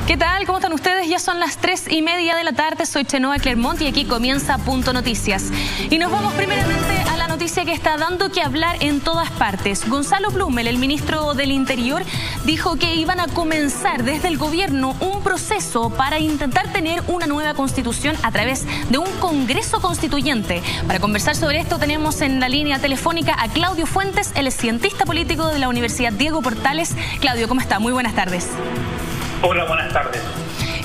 ¿Qué tal? ¿Cómo están ustedes? Ya son las 3:30 de la tarde, soy Chenoa Clermont y aquí comienza Punto Noticias. Y nos vamos primeramente a la noticia que está dando que hablar en todas partes. Gonzalo Blumel, el ministro del Interior, dijo que iban a comenzar desde el gobierno un proceso para intentar tener una nueva constitución a través de un congreso constituyente. Para conversar sobre esto tenemos en la línea telefónica a Claudio Fuentes, él es cientista político de la Universidad Diego Portales. Claudio, ¿cómo está? Muy buenas tardes. Hola, buenas tardes.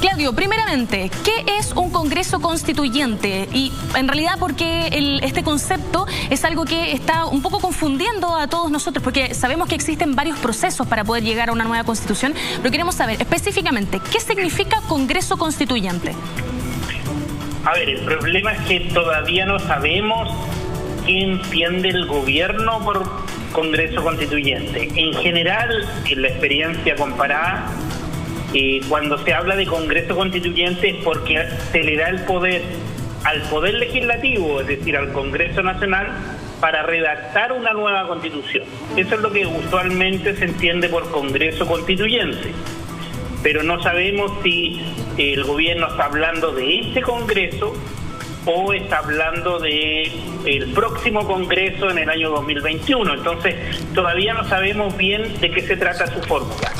Claudio, primeramente, ¿qué es un congreso constituyente? Y en realidad, porque este concepto es algo que está un poco confundiendo a todos nosotros, porque sabemos que existen varios procesos para poder llegar a una nueva constitución, pero queremos saber específicamente, ¿qué significa congreso constituyente? A ver, el problema es que todavía no sabemos qué entiende el gobierno por congreso constituyente. En general, en la experiencia comparada, cuando se habla de congreso constituyente es porque se le da el poder al poder legislativo, es decir, al Congreso Nacional, para redactar una nueva constitución. Eso es lo que usualmente se entiende por congreso constituyente. Pero no sabemos si el gobierno está hablando de ese congreso o está hablando de el próximo congreso en el año 2021. Entonces, todavía no sabemos bien de qué se trata su fórmula.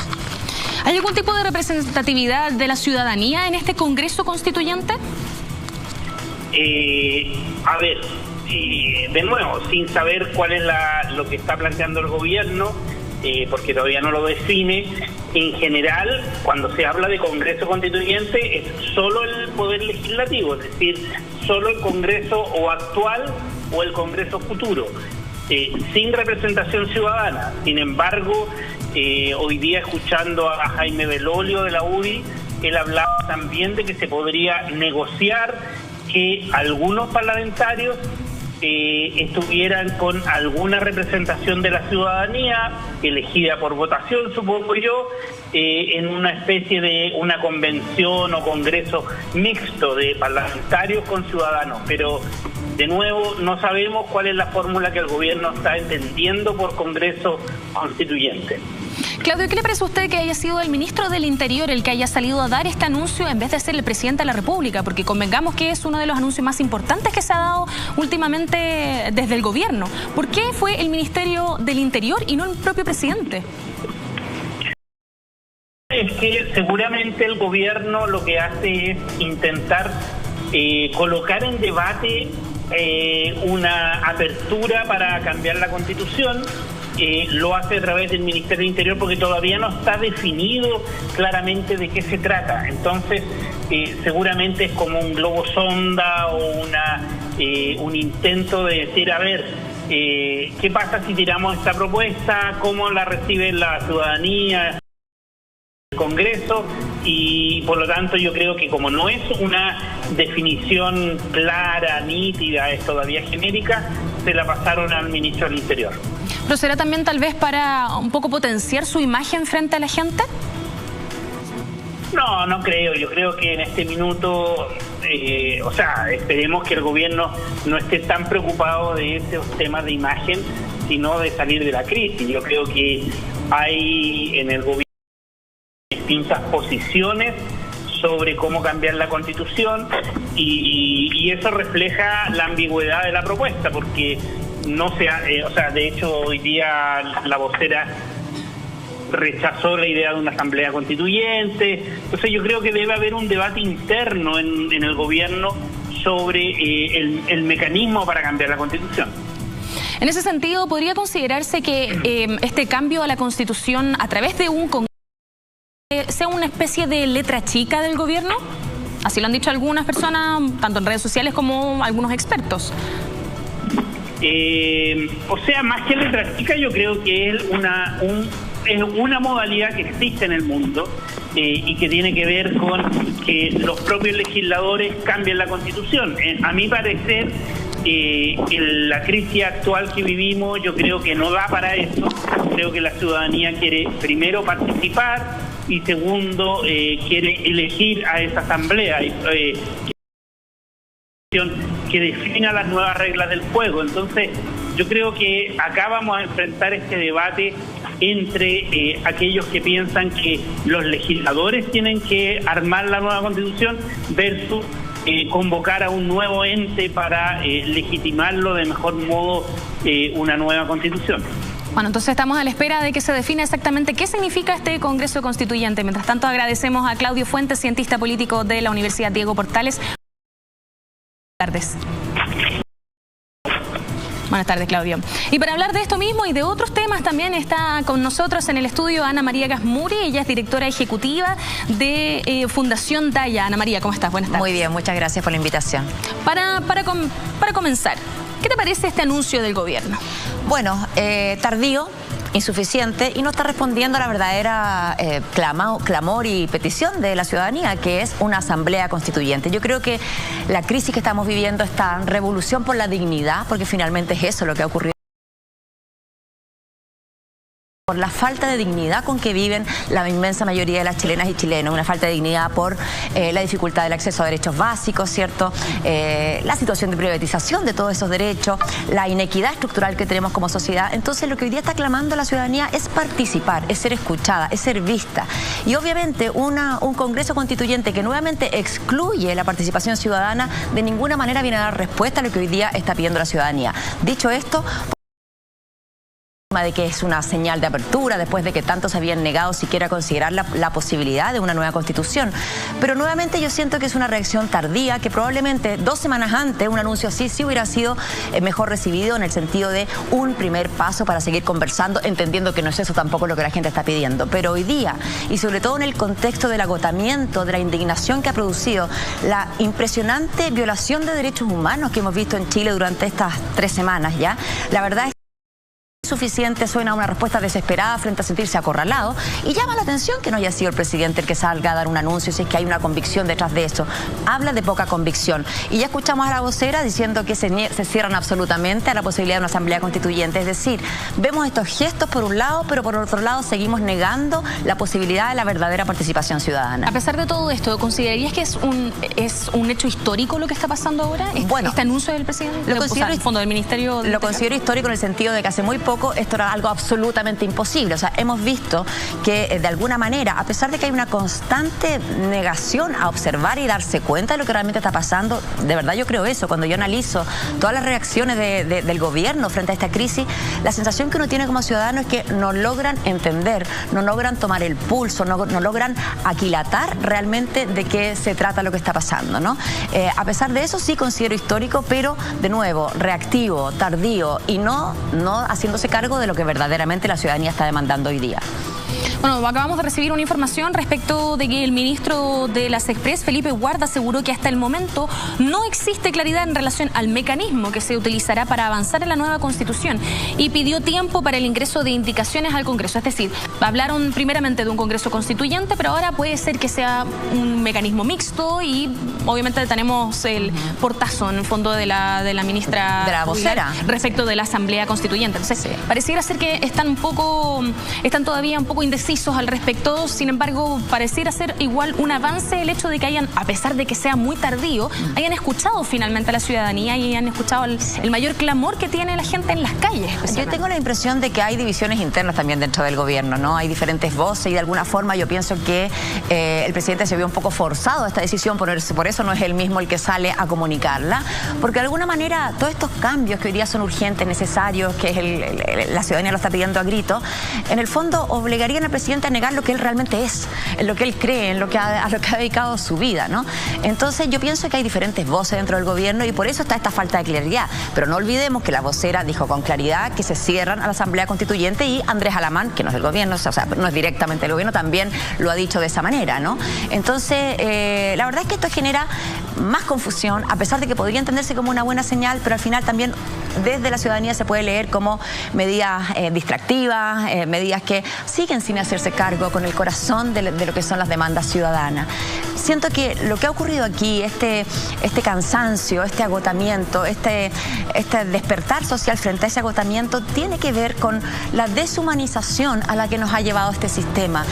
¿Hay algún tipo de representatividad de la ciudadanía en este Congreso Constituyente? A ver, de nuevo, sin saber cuál es lo que está planteando el gobierno, porque todavía no lo define, en general, cuando se habla de Congreso Constituyente es solo el Poder Legislativo, es decir, solo el Congreso o actual o el Congreso futuro, sin representación ciudadana. Sin embargo, hoy día escuchando a Jaime Belolio de la UDI, él hablaba también de que se podría negociar que algunos parlamentarios estuvieran con alguna representación de la ciudadanía, elegida por votación, supongo yo, en una especie de una convención o congreso mixto de parlamentarios con ciudadanos, pero de nuevo no sabemos cuál es la fórmula que el gobierno está entendiendo por congreso constituyente. Claudio, ¿qué le parece a usted que haya sido el ministro del Interior el que haya salido a dar este anuncio en vez de ser el presidente de la República? Porque convengamos que es uno de los anuncios más importantes que se ha dado últimamente desde el gobierno. ¿Por qué fue el Ministerio del Interior y no el propio presidente? Es que seguramente el gobierno lo que hace es intentar colocar en debate una apertura para cambiar la Constitución. Lo hace a través del Ministerio del Interior porque todavía no está definido claramente de qué se trata. Entonces, seguramente es como un globo sonda o un intento de decir, a ver, ¿qué pasa si tiramos esta propuesta? ¿Cómo la recibe la ciudadanía? El Congreso, y por lo tanto yo creo que como no es una definición clara, nítida, es todavía genérica, se la pasaron al ministro del Interior. ¿Pero será también tal vez para un poco potenciar su imagen frente a la gente? No, no creo. Yo creo que en este minuto, esperemos que el gobierno no esté tan preocupado de esos temas de imagen, sino de salir de la crisis. Yo creo que hay en el gobierno distintas posiciones sobre cómo cambiar la Constitución y eso refleja la ambigüedad de la propuesta, porque no se de hecho hoy día la vocera rechazó la idea de una asamblea constituyente. Entonces yo creo que debe haber un debate interno en el gobierno sobre el mecanismo para cambiar la Constitución. En ese sentido, ¿podría considerarse que este cambio a la Constitución a través de un congreso sea una especie de letra chica del gobierno? Así lo han dicho algunas personas, tanto en redes sociales como algunos expertos. Más que letra chica, yo creo que es una modalidad que existe en el mundo y que tiene que ver con que los propios legisladores cambien la Constitución. A mi parecer, la crisis actual que vivimos, yo creo que no da para eso. Creo que la ciudadanía quiere primero participar y segundo quiere elegir a esa asamblea que defina las nuevas reglas del juego. Entonces yo creo que acá vamos a enfrentar este debate entre aquellos que piensan que los legisladores tienen que armar la nueva Constitución versus convocar a un nuevo ente para legitimarlo de mejor modo una nueva Constitución. Bueno, entonces estamos a la espera de que se defina exactamente qué significa este Congreso Constituyente. Mientras tanto, agradecemos a Claudio Fuentes, cientista político de la Universidad Diego Portales. Buenas tardes. Buenas tardes, Claudio. Y para hablar de esto mismo y de otros temas también está con nosotros en el estudio Ana María Gasmuri. Ella es directora ejecutiva de Fundación Daya. Ana María, ¿cómo estás? Buenas tardes. Muy bien, muchas gracias por la invitación. Para comenzar, ¿qué te parece este anuncio del gobierno? Bueno, tardío, insuficiente y no está respondiendo a la verdadera clamor y petición de la ciudadanía, que es una asamblea constituyente. Yo creo que la crisis que estamos viviendo está en revolución por la dignidad, porque finalmente es eso lo que ha ocurrido. Por la falta de dignidad con que viven la inmensa mayoría de las chilenas y chilenos, una falta de dignidad por la dificultad del acceso a derechos básicos, ¿cierto? La situación de privatización de todos esos derechos, la inequidad estructural que tenemos como sociedad. Entonces lo que hoy día está clamando la ciudadanía es participar, es ser escuchada, es ser vista. Y obviamente un Congreso Constituyente que nuevamente excluye la participación ciudadana de ninguna manera viene a dar respuesta a lo que hoy día está pidiendo la ciudadanía. Dicho esto, de que es una señal de apertura después de que tantos habían negado siquiera considerar la posibilidad de una nueva constitución. Pero nuevamente yo siento que es una reacción tardía, que probablemente 2 semanas antes un anuncio así sí hubiera sido mejor recibido, en el sentido de un primer paso para seguir conversando, entendiendo que no es eso tampoco lo que la gente está pidiendo. Pero hoy día, y sobre todo en el contexto del agotamiento, de la indignación que ha producido la impresionante violación de derechos humanos que hemos visto en Chile durante estas 3 semanas ya, la verdad es suficiente, suena una respuesta desesperada frente a sentirse acorralado, y llama la atención que no haya sido el presidente el que salga a dar un anuncio si es que hay una convicción detrás de eso. Habla de poca convicción. Y ya escuchamos a la vocera diciendo que se cierran absolutamente a la posibilidad de una asamblea constituyente. Es decir, vemos estos gestos por un lado, pero por otro lado seguimos negando la posibilidad de la verdadera participación ciudadana. A pesar de todo esto, ¿considerarías que es un hecho histórico lo que está pasando ahora? Bueno, ¿este anuncio del presidente? Fondo del Ministerio lo considero histórico en el sentido de que hace muy poco esto era algo absolutamente imposible. O sea, hemos visto que de alguna manera, a pesar de que hay una constante negación a observar y darse cuenta de lo que realmente está pasando, de verdad yo creo eso. Cuando yo analizo todas las reacciones del gobierno frente a esta crisis, la sensación que uno tiene como ciudadano es que no logran entender, no logran tomar el pulso, no logran aquilatar realmente de qué se trata lo que está pasando, ¿no? A pesar de eso sí considero histórico, pero de nuevo, reactivo, tardío y no haciéndose cargo de lo que verdaderamente la ciudadanía está demandando hoy día. Bueno, acabamos de recibir una información respecto de que el ministro de las Express, Felipe Guarda, aseguró que hasta el momento no existe claridad en relación al mecanismo que se utilizará para avanzar en la nueva Constitución y pidió tiempo para el ingreso de indicaciones al Congreso. Es decir, hablaron primeramente de un Congreso Constituyente, pero ahora puede ser que sea un mecanismo mixto y obviamente tenemos el portazo en el fondo de la ministra de la vocera respecto de la Asamblea Constituyente. Entonces, sí, pareciera ser que están todavía un poco indecisos al respecto. Sin embargo, pareciera ser igual un avance el hecho de que hayan, a pesar de que sea muy tardío, hayan escuchado finalmente a la ciudadanía y hayan escuchado el mayor clamor que tiene la gente en las calles. Yo tengo la impresión de que hay divisiones internas también dentro del gobierno, ¿no? Hay diferentes voces y de alguna forma yo pienso que el presidente se vio un poco forzado a esta decisión, por eso no es él mismo el que sale a comunicarla, porque de alguna manera todos estos cambios que hoy día son urgentes, necesarios, que la ciudadanía lo está pidiendo a grito, en el fondo obligarían al presidente a negar lo que él realmente es, en lo que él cree, a lo que ha dedicado su vida, ¿no? Entonces yo pienso que hay diferentes voces dentro del gobierno y por eso está esta falta de claridad. Pero no olvidemos que la vocera dijo con claridad que se cierran a la Asamblea Constituyente y Andrés Alamán, que no es del gobierno, o sea, no es directamente del gobierno, también lo ha dicho de esa manera, ¿no? Entonces, la verdad es que esto genera más confusión, a pesar de que podría entenderse como una buena señal, pero al final también desde la ciudadanía se puede leer como medidas distractivas, medidas que siguen sin hacerse cargo con el corazón de lo que son las demandas ciudadanas. Siento que lo que ha ocurrido aquí, este cansancio, este agotamiento, este despertar social frente a ese agotamiento, tiene que ver con la deshumanización a la que nos ha llevado este sistema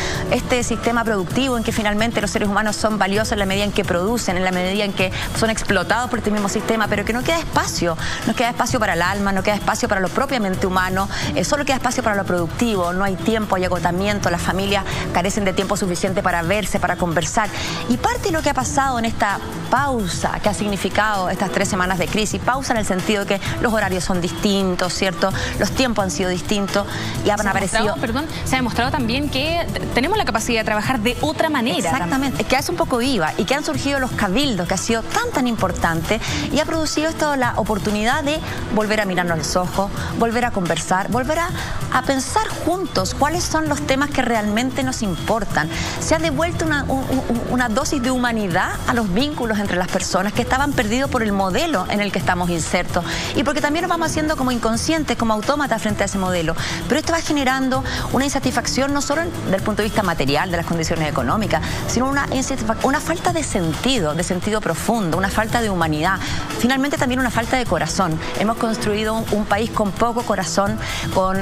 productivo en que finalmente los seres humanos son valiosos en la medida en que producen, en la medida en que son explotados por este mismo sistema, pero que no queda espacio para el alma, no queda espacio para lo propiamente humano, solo queda espacio para lo productivo, no hay tiempo, hay agotamiento, las familias carecen de tiempo suficiente para verse, para conversar. Y parte de lo que ha pasado en esta pausa que ha significado estas 3 semanas de crisis, pausa en el sentido de que los horarios son distintos, ¿cierto? Los tiempos han sido distintos y han aparecido... Se ha demostrado también que tenemos la capacidad de trabajar de otra manera. Exactamente, que es un poco viva y que han surgido los cabildos, que ha sido tan importante y ha producido esto la oportunidad de volver a mirarnos los ojos, volver a conversar, volver a pensar juntos cuáles son los temas que realmente nos importan. Se ha devuelto una dosis de humanidad a los vínculos entre las personas que estaban perdidos por el modelo en el que estamos insertos y porque también nos vamos haciendo como inconscientes, como autómatas frente a ese modelo. Pero esto va generando una insatisfacción no solo desde el punto de vista material, de las condiciones económicas, sino una falta de sentido profundo, una falta de humanidad, finalmente también una falta de corazón. Hemos construido un país con poco corazón,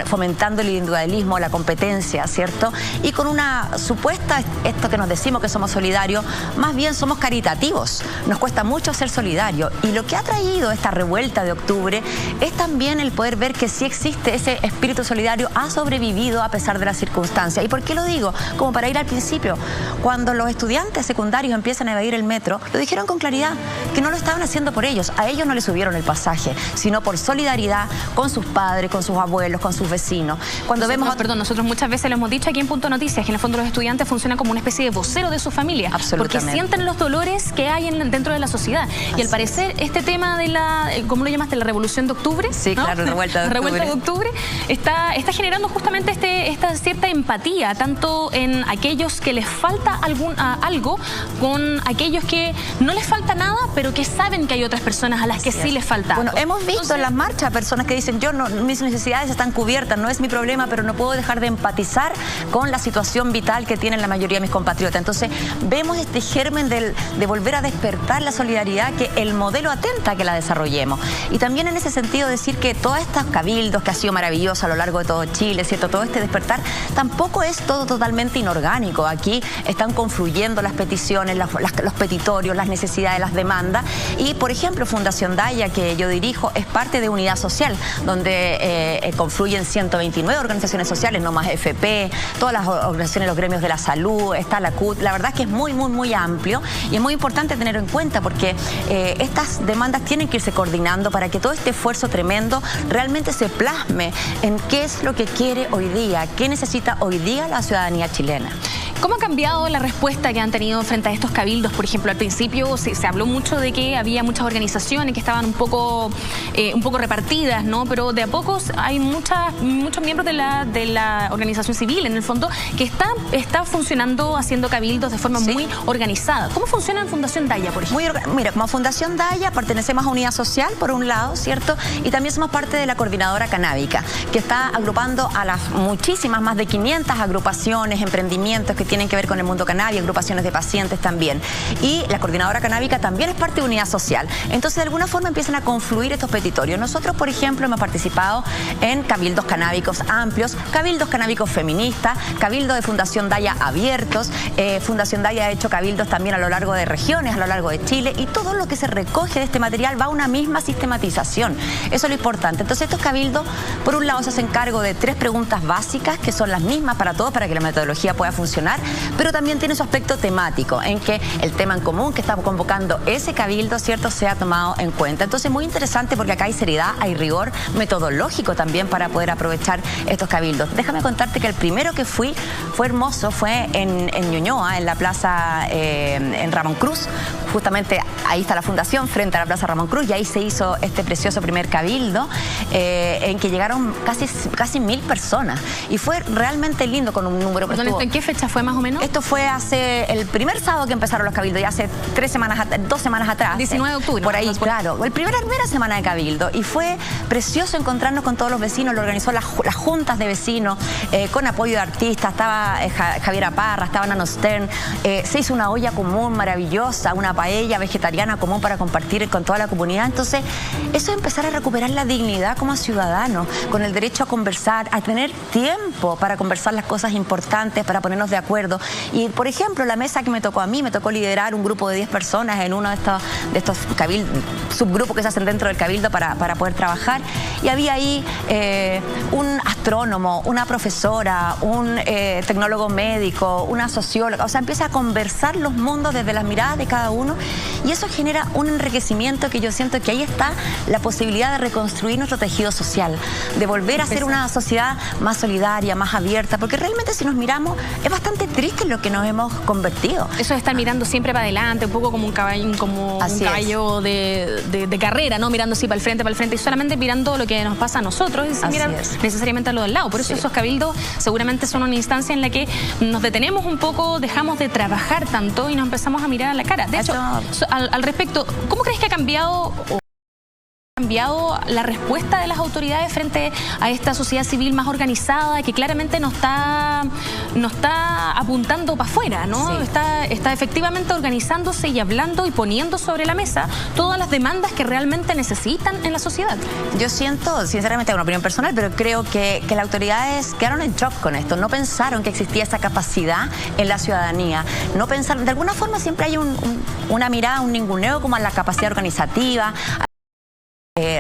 fomentando el individualismo, la competencia, ¿cierto? Y con una supuesta, esto que nos decimos que somos solidarios, más bien somos caritativos. Nos cuesta mucho ser solidarios. Y lo que ha traído esta revuelta de octubre es también el poder ver que sí existe ese espíritu solidario, ha sobrevivido a pesar de las circunstancias. ¿Y por qué lo digo? Como para ir al principio, cuando los estudiantes secundarios empiezan a evadir el metro, lo dijeron con claridad, que no lo estaban haciendo por ellos. A ellos no les subieron el pasaje, sino por solidaridad con sus padres, con sus abuelos, con sus vecinos. Nosotros muchas veces lo hemos dicho aquí en Punto Noticias, que en el fondo los estudiantes funcionan como una especie de vocero de su familia. Porque sienten los dolores que hay dentro de la sociedad. Y al parecer, este tema de la, ¿cómo lo llamaste? La Revolución de Octubre. Sí, ¿no? Claro, revuelta de octubre. Está generando justamente esta cierta empatía, tanto en aquellos que les falta algo, con aquellos que no les falta nada, pero que saben que hay otras personas a las que sí les falta. Bueno, hemos visto en las marchas personas que dicen, mis necesidades están cubiertas, no es mi problema, pero no puedo dejar de empatizar con la situación vital que tienen la mayoría de mis compatriotas. Entonces, vemos este germen de volver a despertar la solidaridad, que el modelo atenta a que la desarrollemos. Y también en ese sentido decir que todos estos cabildos, que ha sido maravilloso a lo largo de todo Chile, ¿cierto? Todo este despertar, tampoco es todo totalmente inorgánico. Aquí están confluyendo las peticiones, los petitorios, las necesidades, las demandas. Y, por ejemplo, Fundación Daya, que yo dirijo, es parte de Unidad Social, donde confluyen 129 organizaciones sociales, no más FP, todas las organizaciones, los gremios de la salud, está la CUT. La verdad es que es muy amplio y es muy importante tenerlo en cuenta porque estas demandas tienen que irse coordinando para que todo este esfuerzo tremendo realmente se plasme en qué es lo que quiere hoy día, qué necesita hoy día la ciudadanía chilena. ¿Cómo ha cambiado la respuesta que han tenido frente a estos cabildos? Por ejemplo, al principio se habló mucho de que había muchas organizaciones que estaban un poco repartidas, ¿no? Pero de a poco hay muchos miembros de la organización civil, en el fondo, que está funcionando, haciendo cabildos de forma muy organizada. ¿Cómo funciona en Fundación Daya, por ejemplo? Mira, como Fundación Daya pertenecemos a Unidad Social, por un lado, ¿cierto? Y también somos parte de la Coordinadora Canábica, que está agrupando a las muchísimas, más de 500 agrupaciones, emprendimientos que tienen que ver con el mundo cannabis, agrupaciones de pacientes también. Y la Coordinadora Canábica también es parte de Unidad Social. Entonces, de alguna forma empiezan a confluir estos petitorios. Nosotros, por ejemplo, hemos participado en cabildos canábicos amplios, cabildos canábicos feministas, cabildos de Fundación Daya abiertos. Fundación Daya ha hecho cabildos también a lo largo de regiones, a lo largo de Chile, y todo lo que se recoge de este material va a una misma sistematización. Eso es lo importante. Entonces, estos cabildos, por un lado, se hacen cargo de 3 preguntas básicas, que son las mismas para todos, para que la metodología pueda funcionar, pero también tiene su aspecto temático, en que el tema en común que está convocando ese cabildo, ¿cierto?, se ha tomado en cuenta. Entonces, muy interesante porque acá hay seriedad, hay rigor metodológico también para poder aprovechar estos cabildos. Déjame contarte que el primero que fue hermoso, fue en Ñuñoa, en la plaza, en Ramón Cruz. Justamente ahí está la fundación, frente a la plaza Ramón Cruz, y ahí se hizo este precioso primer cabildo, en que llegaron casi 1000 personas. Y fue realmente lindo, con un número... ¿En qué fecha fue más o menos? Esto fue hace el primer sábado que empezaron los cabildos, ya hace 2 semanas atrás. 19 de octubre. Por ahí, claro. La primera semana de cabildo. Y fue precioso encontrarnos con todos los vecinos. Lo organizó las juntas de vecinos, con apoyo de artistas. Estaba Javiera Parra, estaba Nano Stern. Se hizo una olla común maravillosa, una paella vegetariana común para compartir con toda la comunidad. Entonces, eso es empezar a recuperar la dignidad como ciudadanos, con el derecho a conversar, a tener tiempo para conversar las cosas importantes, para ponernos de acuerdo. acuerdo. Y, por ejemplo, la mesa que me tocó a mí, me tocó liderar un grupo de 10 personas en uno de estos subgrupos que se hacen dentro del Cabildo para poder trabajar. Y había ahí un astrónomo, una profesora, un tecnólogo médico, una socióloga. O sea, empieza a conversar los mundos desde las miradas de cada uno y eso genera un enriquecimiento que yo siento que ahí está la posibilidad de reconstruir nuestro tejido social, de volver a ser una sociedad más solidaria, más abierta, porque realmente si nos miramos es bastante triste en lo que nos hemos convertido. Eso de estar mirando siempre para adelante, un poco como un caballo, de carrera, ¿no? Mirando así para el frente y solamente mirando lo que nos pasa a nosotros y sin mirar necesariamente a lo del lado. Por eso esos cabildos seguramente son una instancia en la que nos detenemos un poco, dejamos de trabajar tanto y nos empezamos a mirar a la cara. De hecho, al respecto, ¿cómo crees que ha cambiado la respuesta de las autoridades frente a esta sociedad civil más organizada que claramente no está apuntando para afuera, ¿no? Sí. Está efectivamente organizándose y hablando y poniendo sobre la mesa todas las demandas que realmente necesitan en la sociedad? Yo siento, sinceramente, una opinión personal, pero creo que las autoridades quedaron en shock con esto. No pensaron que existía esa capacidad en la ciudadanía. No pensaron, de alguna forma siempre hay una mirada, un ninguneo como a la capacidad organizativa,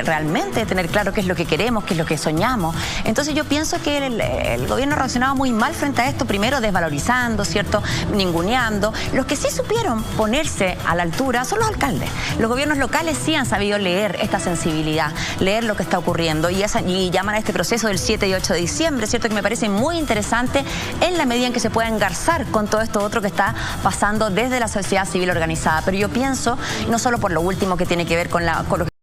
realmente tener claro qué es lo que queremos, qué es lo que soñamos. Entonces yo pienso que el gobierno ha reaccionado muy mal frente a esto, primero desvalorizando, ¿cierto?, ninguneando. Los que sí supieron ponerse a la altura son los alcaldes. Los gobiernos locales sí han sabido leer esta sensibilidad, leer lo que está ocurriendo y llaman a este proceso del 7 y 8 de diciembre, ¿cierto?, que me parece muy interesante en la medida en que se pueda engarzar con todo esto otro que está pasando desde la sociedad civil organizada. Pero yo pienso, no solo por lo último que tiene que ver con lo que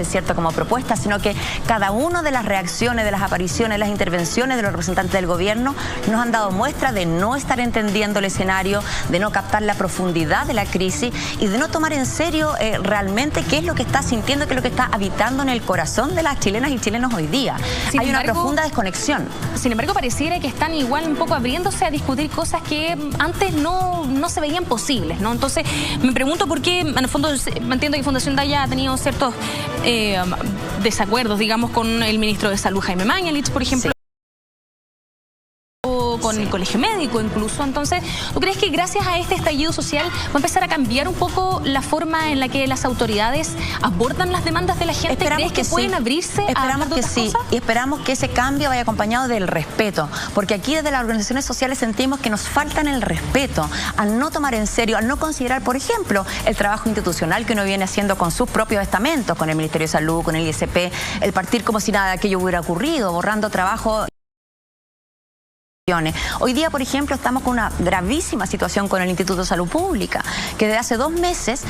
cierto como propuesta, sino que cada una de las reacciones, de las apariciones, las intervenciones de los representantes del gobierno nos han dado muestra de no estar entendiendo el escenario, de no captar la profundidad de la crisis y de no tomar en serio realmente qué es lo que está sintiendo, qué es lo que está habitando en el corazón de las chilenas y chilenos hoy día. Hay una profunda desconexión. Sin embargo, pareciera que están igual un poco abriéndose a discutir cosas que antes no se veían posibles, ¿no? Entonces, me pregunto por qué, en el fondo, entiendo que Fundación Daya ha tenido ciertos desacuerdos, digamos, con el ministro de Salud, Jaime Mañalich, por ejemplo. Con el colegio médico incluso. Entonces, ¿tú crees que gracias a este estallido social va a empezar a cambiar un poco la forma en la que las autoridades abordan las demandas de la gente? ¿Crees que pueden abrirse a hablar de otras cosas? Y esperamos que ese cambio vaya acompañado del respeto, porque aquí desde las organizaciones sociales sentimos que nos faltan el respeto, al no tomar en serio, al no considerar, por ejemplo, el trabajo institucional que uno viene haciendo con sus propios estamentos, con el Ministerio de Salud, con el ISP, el partir como si nada de aquello hubiera ocurrido, borrando trabajo. Hoy día, por ejemplo, estamos con una gravísima situación con el Instituto de Salud Pública, que desde hace 2 meses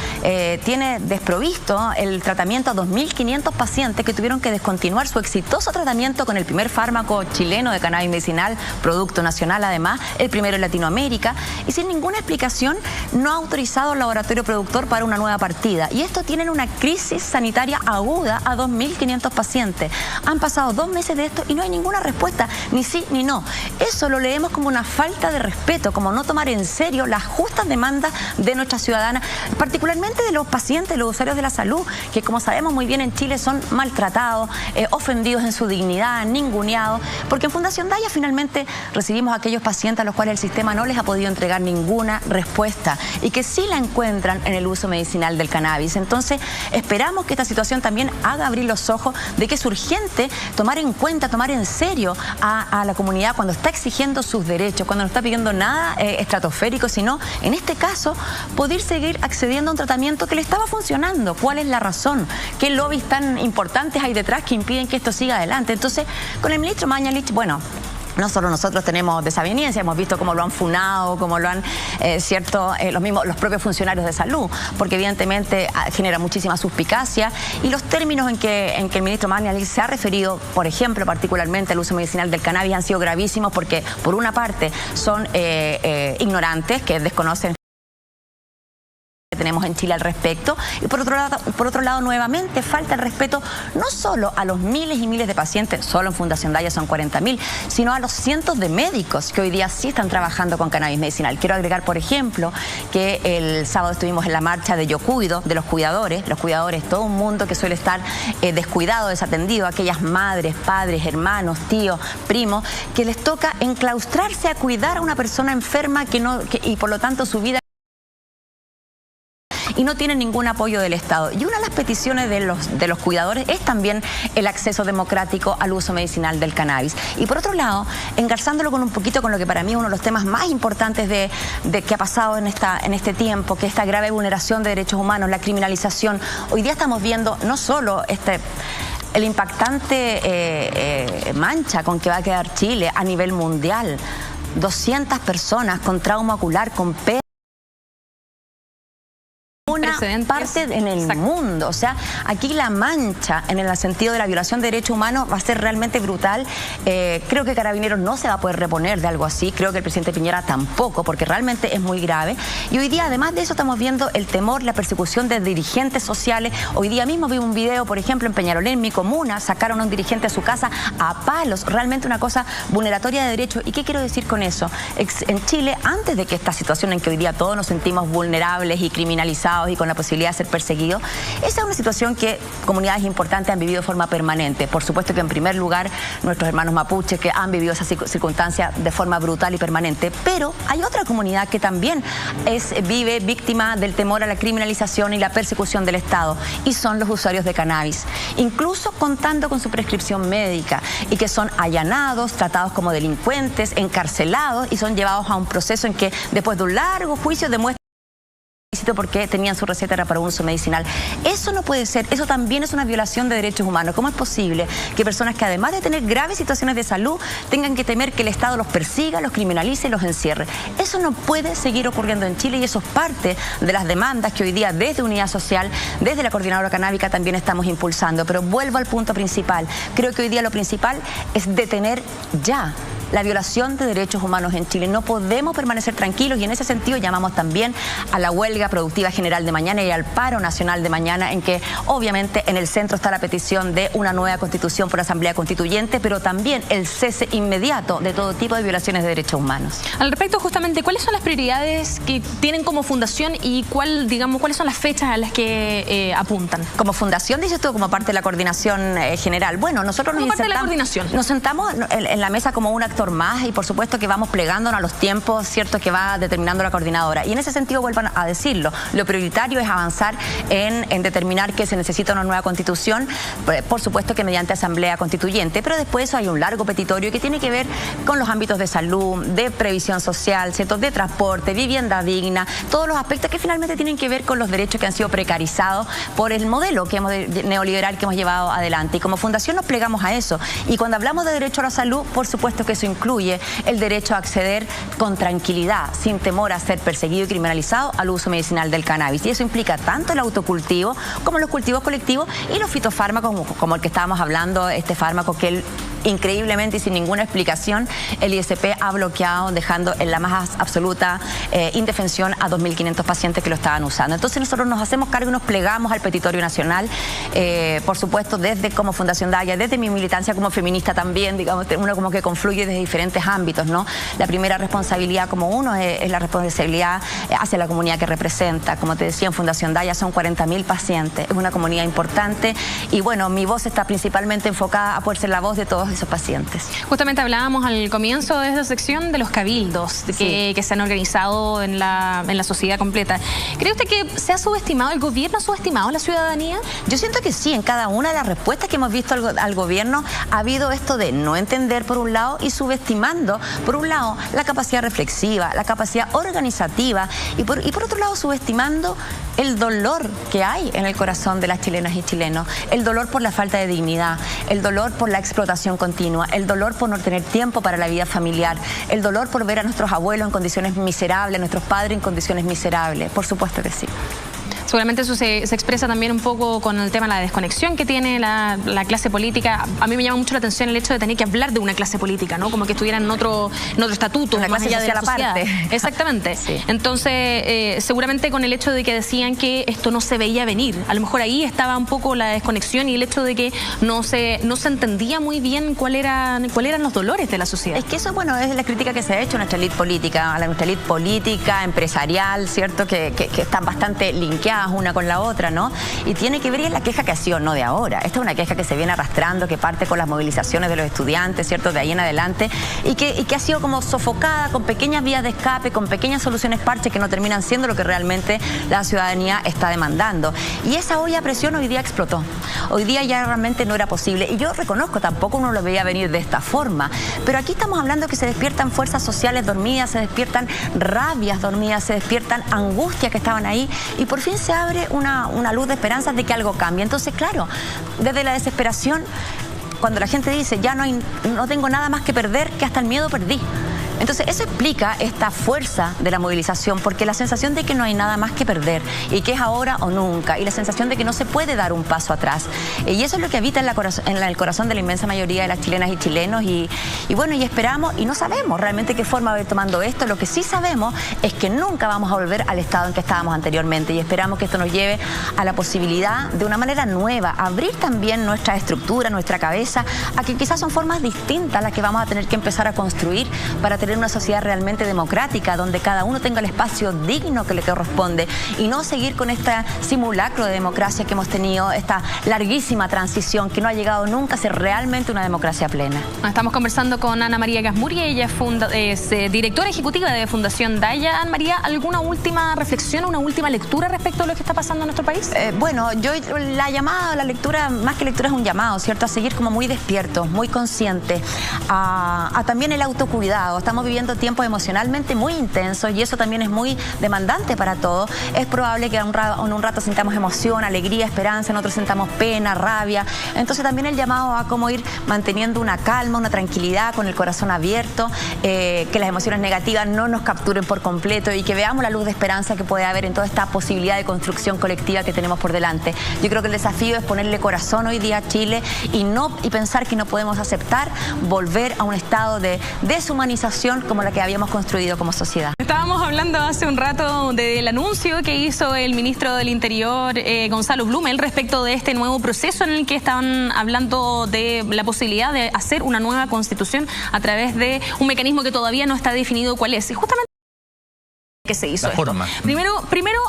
tiene desprovisto el tratamiento a 2.500 pacientes que tuvieron que descontinuar su exitoso tratamiento con el primer fármaco chileno de cannabis medicinal, producto nacional además, el primero en Latinoamérica, y sin ninguna explicación no ha autorizado al laboratorio productor para una nueva partida. Y esto tiene una crisis sanitaria aguda a 2.500 pacientes. Han pasado 2 meses de esto y no hay ninguna respuesta, ni sí ni no. Eso lo leemos como una falta de respeto, como no tomar en serio las justas demandas de nuestras ciudadanas, particularmente de los pacientes, los usuarios de la salud, que como sabemos muy bien en Chile son maltratados, ofendidos en su dignidad, ninguneados, porque en Fundación Daya finalmente recibimos a aquellos pacientes a los cuales el sistema no les ha podido entregar ninguna respuesta y que sí la encuentran en el uso medicinal del cannabis. Entonces esperamos que esta situación también haga abrir los ojos de que es urgente tomar en cuenta, tomar en serio a la comunidad cuando está exigiendo sus derechos, cuando no está pidiendo nada estratosférico, sino, en este caso, poder seguir accediendo a un tratamiento que le estaba funcionando. ¿Cuál es la razón? ¿Qué lobbies tan importantes hay detrás que impiden que esto siga adelante? Entonces, con el ministro Mañalich, bueno, no solo nosotros tenemos desaveniencia, hemos visto cómo lo han funado, cómo lo han, los propios funcionarios de salud, porque evidentemente genera muchísima suspicacia y los términos en que el ministro Mañalich se ha referido, por ejemplo, particularmente al uso medicinal del cannabis, han sido gravísimos porque, por una parte, son ignorantes que desconocen que tenemos en Chile al respecto. Y por otro lado, nuevamente falta el respeto no solo a los miles y miles de pacientes, solo en Fundación Daya son 40.000, sino a los cientos de médicos que hoy día sí están trabajando con cannabis medicinal. Quiero agregar, por ejemplo, que el sábado estuvimos en la marcha de Yo Cuido, de los cuidadores, todo un mundo que suele estar descuidado, desatendido, aquellas madres, padres, hermanos, tíos, primos, que les toca enclaustrarse a cuidar a una persona enferma y por lo tanto su vida y no tienen ningún apoyo del Estado. Y una de las peticiones de los cuidadores es también el acceso democrático al uso medicinal del cannabis. Y por otro lado, engarzándolo con un poquito con lo que para mí es uno de los temas más importantes de que ha pasado en este tiempo, que esta grave vulneración de derechos humanos, la criminalización. Hoy día estamos viendo no solo el impactante mancha con que va a quedar Chile a nivel mundial, 200 personas con trauma ocular, con una parte en el mundo. O sea, aquí la mancha en el sentido de la violación de derechos humanos va a ser realmente brutal. Creo que Carabineros no se va a poder reponer de algo así. Creo que el presidente Piñera tampoco, porque realmente es muy grave. Y hoy día, además de eso, estamos viendo el temor, la persecución de dirigentes sociales. Hoy día mismo vi un video, por ejemplo, en Peñalolén, en mi comuna, sacaron a un dirigente de su casa a palos. Realmente una cosa vulneratoria de derechos. ¿Y qué quiero decir con eso? En Chile, antes de que esta situación en que hoy día todos nos sentimos vulnerables y criminalizados y con la posibilidad de ser perseguidos, esa es una situación que comunidades importantes han vivido de forma permanente. Por supuesto que en primer lugar nuestros hermanos mapuches que han vivido esas circunstancias de forma brutal y permanente, pero hay otra comunidad que también vive víctima del temor a la criminalización y la persecución del Estado, y son los usuarios de cannabis, incluso contando con su prescripción médica, y que son allanados, tratados como delincuentes, encarcelados y son llevados a un proceso en que después de un largo juicio demuestran porque tenían su receta era para un uso medicinal. Eso no puede ser, eso también es una violación de derechos humanos. ¿Cómo es posible que personas que además de tener graves situaciones de salud tengan que temer que el Estado los persiga, los criminalice y los encierre? Eso no puede seguir ocurriendo en Chile y eso es parte de las demandas que hoy día desde Unidad Social, desde la Coordinadora Canábica también estamos impulsando. Pero vuelvo al punto principal. Creo que hoy día lo principal es detener ya la violación de derechos humanos en Chile. No podemos permanecer tranquilos y en ese sentido llamamos también a la huelga productiva general de mañana y al paro nacional de mañana, en que obviamente en el centro está la petición de una nueva constitución por asamblea constituyente, pero también el cese inmediato de todo tipo de violaciones de derechos humanos. Al respecto, justamente, ¿cuáles son las prioridades que tienen como fundación y cuáles son las fechas a las que apuntan? Como fundación, dices tú, como parte de la coordinación general. Bueno, nosotros nos sentamos en la mesa como un actor más y por supuesto que vamos plegándonos a los tiempos, cierto, que va determinando la coordinadora. Y en ese sentido, vuelvan a decirlo, lo prioritario es avanzar en determinar que se necesita una nueva constitución, por supuesto que mediante asamblea constituyente, pero después hay un largo petitorio que tiene que ver con los ámbitos de salud, de previsión social, ¿cierto?, de transporte, vivienda digna, todos los aspectos que finalmente tienen que ver con los derechos que han sido precarizados por el modelo neoliberal que hemos llevado adelante. Y como fundación nos plegamos a eso. Y cuando hablamos de derecho a la salud, por supuesto que eso incluye el derecho a acceder con tranquilidad, sin temor a ser perseguido y criminalizado al uso medicinal del cannabis. Y eso implica tanto el autocultivo como los cultivos colectivos y los fitofármacos como el que estábamos hablando, este fármaco que increíblemente y sin ninguna explicación el ISP ha bloqueado, dejando en la más absoluta indefensión a 2.500 pacientes que lo estaban usando. Entonces nosotros nos hacemos cargo y nos plegamos al petitorio nacional, por supuesto desde como Fundación Daya, desde mi militancia como feminista también, digamos, uno como que confluye desde diferentes ámbitos, ¿no? La primera responsabilidad como uno es la responsabilidad hacia la comunidad que representa. Como te decía, en Fundación Daya son 40.000 pacientes, es una comunidad importante y bueno, mi voz está principalmente enfocada a poder ser la voz de todos esos pacientes. Justamente hablábamos al comienzo de esta sección de los cabildos que se han organizado en la sociedad completa. ¿Cree usted que se ha subestimado, el gobierno ha subestimado la ciudadanía? Yo siento que sí, en cada una de las respuestas que hemos visto al gobierno ha habido esto de no entender por un lado y subestimando por un lado la capacidad reflexiva, la capacidad organizativa y por otro lado subestimando el dolor que hay en el corazón de las chilenas y chilenos, el dolor por la falta de dignidad, el dolor por la explotación continua, el dolor por no tener tiempo para la vida familiar, el dolor por ver a nuestros abuelos en condiciones miserables, a nuestros padres en condiciones miserables. Por supuesto que sí. Seguramente eso se expresa también un poco con el tema de la desconexión que tiene la clase política. A mí me llama mucho la atención el hecho de tener que hablar de una clase política, ¿no? Como que estuviera en otro estatuto, una más clase allá de la social sociedad. aparte. Exactamente. Sí. Entonces, seguramente con el hecho de que decían que esto no se veía venir, a lo mejor ahí estaba un poco la desconexión y el hecho de que no se entendía muy bien cuáles eran los dolores de la sociedad. Es que eso, bueno, es la crítica que se ha hecho a nuestra élite política, empresarial, ¿cierto? Que están bastante linkeadas una con la otra, ¿no? Y tiene que ver, y es la queja que ha sido no de ahora. Esta es una queja que se viene arrastrando, que parte con las movilizaciones de los estudiantes, ¿cierto? De ahí en adelante, y que ha sido como sofocada con pequeñas vías de escape, con pequeñas soluciones parche que no terminan siendo lo que realmente la ciudadanía está demandando. Y esa olla a presión hoy día explotó. Hoy día ya realmente no era posible. Y yo reconozco, tampoco uno lo veía venir de esta forma. Pero aquí estamos hablando que se despiertan fuerzas sociales dormidas, se despiertan rabias dormidas, se despiertan angustias que estaban ahí. Y por fin se abre una luz de esperanza de que algo cambie. Entonces, claro, desde la desesperación, cuando la gente dice, ya no tengo nada más que perder, que hasta el miedo perdí. Entonces eso explica esta fuerza de la movilización, porque la sensación de que no hay nada más que perder y que es ahora o nunca, y la sensación de que no se puede dar un paso atrás, y eso es lo que habita en el corazón de la inmensa mayoría de las chilenas y chilenos, y bueno, y esperamos, y no sabemos realmente qué forma va a ir tomando esto. Lo que sí sabemos es que nunca vamos a volver al estado en que estábamos anteriormente, y esperamos que esto nos lleve a la posibilidad de una manera nueva, abrir también nuestra estructura, nuestra cabeza, a que quizás son formas distintas las que vamos a tener que empezar a construir para tener una sociedad realmente democrática, donde cada uno tenga el espacio digno que le corresponde, y no seguir con este simulacro de democracia que hemos tenido, esta larguísima transición que no ha llegado nunca a ser realmente una democracia plena. Estamos conversando con Ana María Gasmuri, ella es directora ejecutiva de Fundación Daya. Ana María, ¿alguna última reflexión, una última lectura respecto a lo que está pasando en nuestro país? Bueno, yo la llamada, la lectura, más que lectura es un llamado, ¿cierto? A seguir como muy despiertos, muy conscientes, a también el autocuidado. Estamos viviendo tiempos emocionalmente muy intensos y eso también es muy demandante para todos. Es probable que en un rato sintamos emoción, alegría, esperanza, en otro sintamos pena, rabia. Entonces también el llamado a cómo ir manteniendo una calma, una tranquilidad, con el corazón abierto, que las emociones negativas no nos capturen por completo y que veamos la luz de esperanza que puede haber en toda esta posibilidad de construcción colectiva que tenemos por delante. Yo creo que el desafío es ponerle corazón hoy día a Chile y pensar que no podemos aceptar volver a un estado de deshumanización como la que habíamos construido como sociedad. Estábamos hablando hace un rato del anuncio que hizo el ministro del Interior, Gonzalo Blumel, respecto de este nuevo proceso en el que estaban hablando de la posibilidad de hacer una nueva constitución a través de un mecanismo que todavía no está definido cuál es. Y justamente que se hizo esto. Primero,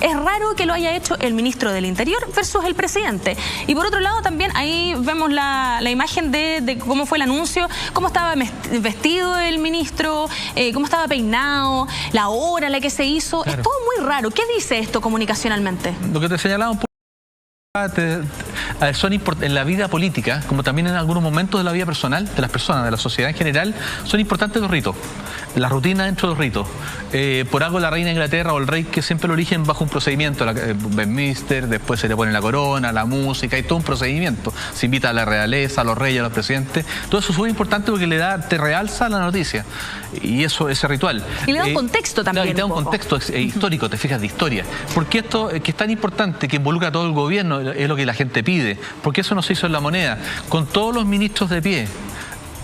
es raro que lo haya hecho el ministro del Interior versus el presidente. Y por otro lado también ahí vemos la imagen de cómo fue el anuncio, cómo estaba vestido el ministro, cómo estaba peinado, la hora en la que se hizo. Claro. Es todo muy raro. ¿Qué dice esto comunicacionalmente? Lo que te señalaba un poco son en la vida política, como también en algunos momentos de la vida personal de las personas, de la sociedad en general, son importantes los ritos, la rutina dentro de los ritos. Por algo la reina de Inglaterra o el rey, que siempre lo eligen bajo un procedimiento, Westminster, después se le pone la corona, la música, y todo un procedimiento. Se invita a la realeza, a los reyes, a los presidentes. Todo eso es muy importante porque te realza la noticia, y ese ritual. Y le da un contexto también. Claro, y le da un contexto histórico, te fijas, de historia. Porque esto que es tan importante, que involucra a todo el gobierno, es lo que la gente pide, porque eso no se hizo en La Moneda, con todos los ministros de pie.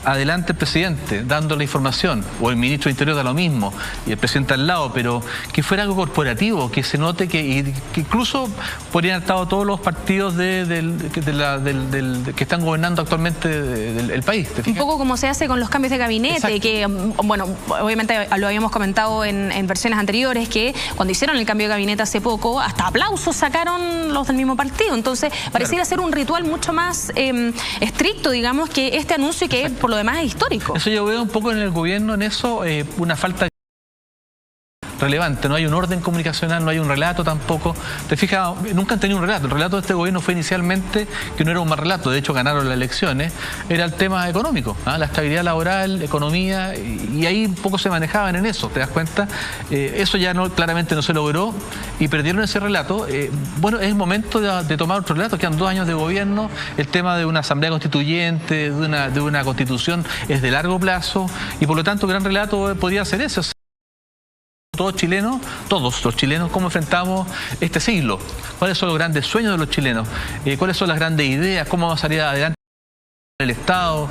Adelante el presidente, dando la información, o el ministro de Interior da lo mismo, y el presidente al lado, pero que fuera algo corporativo, que se note que incluso podrían haber estado todos los partidos que están gobernando actualmente el país. Un poco como se hace con los cambios de gabinete. Exacto. Que, bueno, obviamente lo habíamos comentado en versiones anteriores, que cuando hicieron el cambio de gabinete hace poco, hasta aplausos sacaron los del mismo partido. Entonces, pareciera ser un ritual mucho más estricto, digamos, que este anuncio, que por lo demás es histórico. Eso yo veo un poco en el gobierno, en eso, una falta relevante. No hay un orden comunicacional, no hay un relato tampoco. Te fijas, nunca han tenido un relato. El relato de este gobierno fue inicialmente que no era un mal relato, de hecho ganaron las elecciones, era el tema económico, la estabilidad laboral, economía, y ahí un poco se manejaban en eso, ¿te das cuenta? Eso ya claramente no se logró y perdieron ese relato. Bueno, es el momento de tomar otro relato. Quedan 2 años de gobierno, el tema de una asamblea constituyente, de una constitución, es de largo plazo, y por lo tanto el gran relato podría ser ese. todos los chilenos, cómo enfrentamos este siglo, cuáles son los grandes sueños de los chilenos, cuáles son las grandes ideas, cómo vamos a salir adelante el Estado,